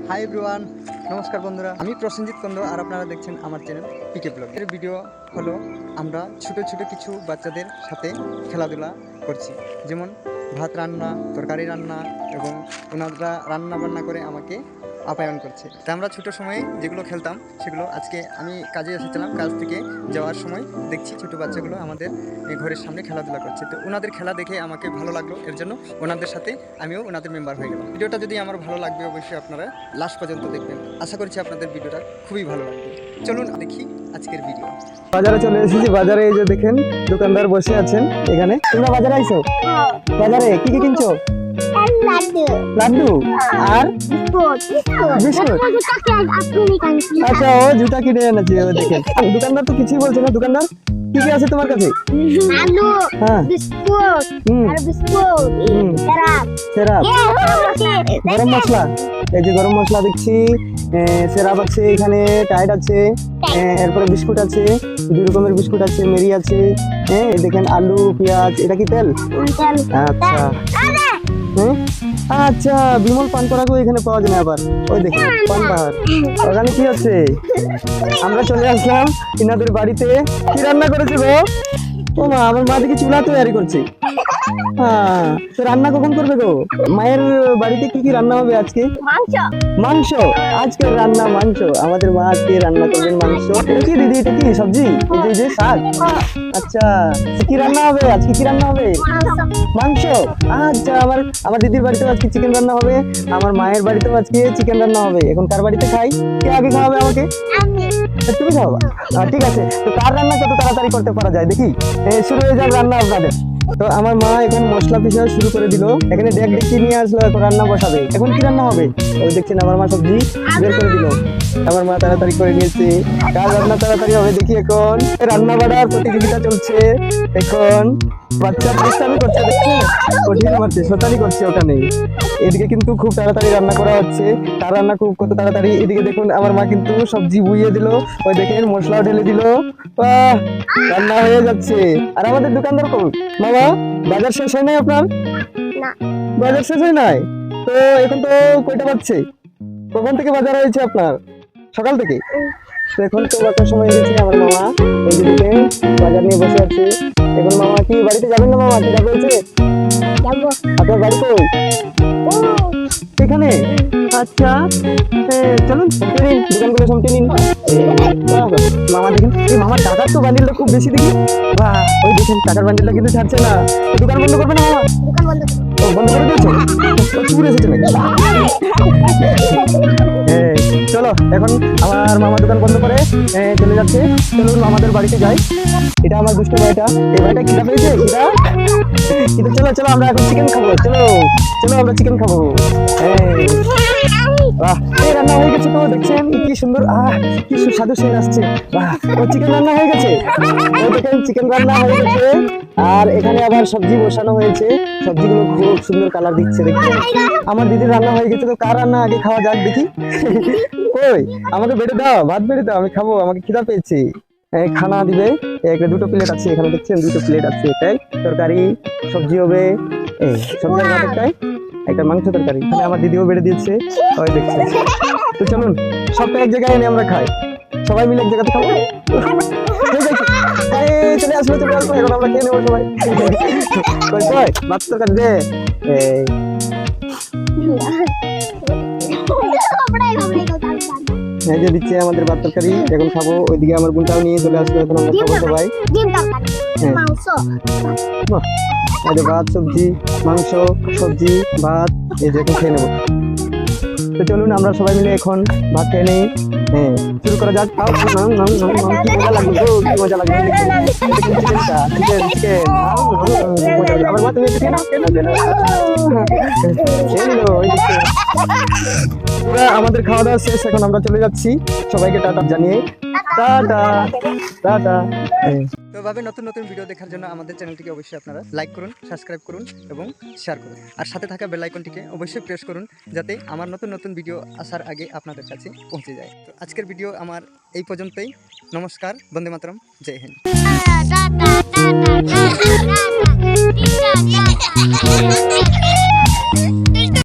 Hi everyone, নমস্কার বন্ধুরা। আমি প্রসেনজিৎ কন্দ আর আপনারা দেখছেন আমার চ্যানেল পিকে ব্লগ। এর ভিডিও হলো আমরা ছোট ছোট কিছু বাচ্চাদের সাথে খেলাধুলা করছি, যেমন ভাত রান্না, তরকারি রান্না এবং ওনারা রান্না বান্না করে আমাকে আপ্যায়ন করছে। তা আমরা ছোটো সময়ে যেগুলো খেলতাম সেগুলো আজকে আমি কাজে এসেছিলাম, কাজ থেকে যাওয়ার সময় দেখছি ছোটো বাচ্চাগুলো আমাদের ঘরের সামনে খেলাধুলা করছে। তো ওনাদের খেলা দেখে আমাকে ভালো লাগলো, এর জন্য ওনাদের সাথে আমিও ওনাদের মেম্বার হয়ে গেলাম। ভিডিওটা যদি আমার ভালো লাগবে অবশ্যই আপনারা লাস্ট পর্যন্ত দেখবেন। আশা করছি আপনাদের ভিডিওটা খুবই ভালো লাগবে। চলুন দেখি আজকের ভিডিও। বাজারে চলে এসেছি। বাজারে এই যে দেখেন দোকানদার বসে আছেন এখানে। তোমরা বাজারে আইছো? বাজারে কি কি কিনছো? লাড্ডু আর বিস্কুট। আচ্ছা, ও জুতা কিনে এনেছে। ও দেখেন দোকানদার তো কিছুই বলছে না। দোকানদার কি কি আছে তোমার কাছে? আলু, হ্যাঁ, বিস্কুট, আর বিস্কুট, সেরাপ, গরম মশলা। এই যে গরম মশলা দেখছি, সেরাপ আছে, এখানে টাইড আছে, এরপরে বিস্কুট আছে, দুই রকমের বিস্কুট আছে, মেরি আছে। হ্যাঁ, দেখেন আলু, পেঁয়াজ। এটা কি তেল? আচ্ছা, আচ্ছা, বিমল পান করা এখানে পাওয়া যায় না। আবার ওই দেখেন পান পাহাড়। ওখানে কি আছে? আমরা চলে আসলাম ইনাদের বাড়িতে। কি রান্না করেছে গো? ও মা, আমার মা দেখি চুলা তৈরি করছে। হ্যাঁ, তো রান্না কখন করবে গো? মায়ের বাড়িতে কি কি রান্না হবে আজকে? মাংস। আজকে রান্না মাংস। আমাদের মা আজকে রান্না করবেন মাংস। এটা কি দিদি? এটা কি সবজি? এই যে শাক। আচ্ছা, কি রান্না হবে আজকে? কি রান্না হবে? মাংস। আচ্ছা, আমার দিদির বাড়িতেও আজকে চিকেন রান্না হবে, আমার মায়ের বাড়িতেও আজকে চিকেন রান্না হবে। এখন কার বাড়িতে খাই? কে আগে খাওয়াবে আমাকে? তুমি খাওয়াবা? ঠিক আছে। তো কার রান্না কত তাড়াতাড়ি করতে পারা যায় দেখি। শুরু হয়ে যাক রান্না আপনাদের। তো আমার মা এখন মশলা পিষা শুরু করে দিল। এখানে ডেকচি নিয়ে আসলো, এখন রান্না বসাবে। এখন কি রান্না হবে? ওই দেখছেন আমার মা সবজি বের করে দিল। আমার মা তাড়াতাড়ি করে নিয়েছে। কার রান্না তাড়াতাড়ি হবে দেখি। এখন রান্না বাড়ার প্রতিযোগিতা চলছে। এখন বাচ্চা পরিশ্রমই করছে, দেখছেন কঠিন মারছে, শতানি করছে ওখানে। এদিকে কিন্তু খুব তাড়াতাড়ি রান্না করা হচ্ছে। তার রান্না খুব কত তাড়াতাড়ি। এদিকে দেখুন আমার মা কিন্তু সবজি বুইয়ে দিল। ওই দেখেন মশলাও ঢেলে দিল। রান্না হয়ে যাচ্ছে। আর আমাদের দোকানদার কোন মামা? বাজার শেষ হয় নাই আপনার? বাজার শেষ হয় নাই তো? এখন তো কয়টা বাজছে? কখন থেকে বাজার হয়েছে আপনার? সকাল থেকে? তো এখন তো বাজার সময় গেছে। আমার মামা ওই দিকে বাজার নিয়ে বসে আছে। এখন মামা কি বাড়িতে যাবেন না? মামা কি যাবে হয়েছে? আপনার বাড়ি কই? এখানে? আচ্ছা, চলুন দোকানগুলো সামনে নিন। মামা দেখেন, এই মামার টাকার তো বান্ডিলটা খুব বেশি দেখি। বাহ, ওই দেখেন টাকার বান্ডিলটা কিন্তু ছাড়ছে না। দোকান বন্ধ করবে না মামা? বন্ধ করে দিয়েছে? চুর এসেছে নাকি? চলো এখন আমার মামা দোকান বন্ধ করে চলে যাচ্ছে। চলুন আমাদের বাড়িতে যাই। এটা আমার দুষ্ট ভাইটা। এই ভাইটা খিদা পেয়েছে। কিন্তু চলো চলো আমরা এখন চিকেন খাবো। চলো চলো আমরা চিকেন খাবো। রান্না হয়ে গেছে তো, দেখছেন কি সুন্দর, কি সুস্বাদু সেন আসছে। ও চিকেন রান্না হয়ে গেছে। দেখেন চিকেন রান্না হয়ে গেছে। আর এখানে আবার সবজি বসানো হয়েছে। সবজিগুলো খুব সুন্দর কালার দিচ্ছে, দেখছেন। আমার দিদির রান্না হয়ে গেছে। তো কার রান্না আগে খাওয়া যাক দেখি। কই আমাকে বেড়ে দাও, ভাত বেড়ে দাও, আমি খাবো, আমাকে খিদা পেয়েছি। খানা দিবে। দুটো প্লেট আছে এখানে, দেখছেন দুটো প্লেট আছে। এটাই তরকারি, সবজি হবে। সবজি আর ভাত একটাই, একটা মাংস তরকারি। এখানে আমার দিদিও বেড়ে দিয়েছে। ওই দেখছেন। তো চলুন সবটা এক জায়গায় এনে আমরা খাই, সবাই মিলে এক জায়গাতে খাবো। চলে আসলো চলে আসলো। এখন আমরা খেয়ে নেবো সবাই। কই কই ভাত তরকারি দে। এই যে দিচ্ছে আমাদের ভাত তরকারি, এখন খাবো। ওইদিকে আমার বোনটাও নিয়ে চলে আসলো। এখন আমরা খাবো সবাই। এই যে ভাত, সবজি, মাংস, সবজি, ভাত। এই যে এখন খেয়ে নেবো। তো চলুন আমরা সবাই মিলে এখন ভাত খেয়ে নেই। শুরু করা যাক। মজা লাগবে গো, কি মজা লাগবে। আমার মা তুমি আমাদের খাওয়া দাওয়া শেষ। এখন আমরা চলে যাচ্ছি। সবাইকে টাটা জানিয়ে টাটা টাটা। তো ভাবে নতুন নতুন ভিডিও দেখার জন্য আমাদের চ্যানেলটিকে অবশ্যই আপনারা লাইক করুন, সাবস্ক্রাইব করুন এবং শেয়ার করুন। আর সাথে থাকা বেল আইকনটিকে অবশ্যই প্রেস করুন, যাতে আমার নতুন নতুন ভিডিও আসার আগে আপনাদের কাছে পৌঁছে যায়। তো আজকের ভিডিও আমার এই পর্যন্তই। নমস্কার, বন্দে মাতরম, জয় হিন্দ।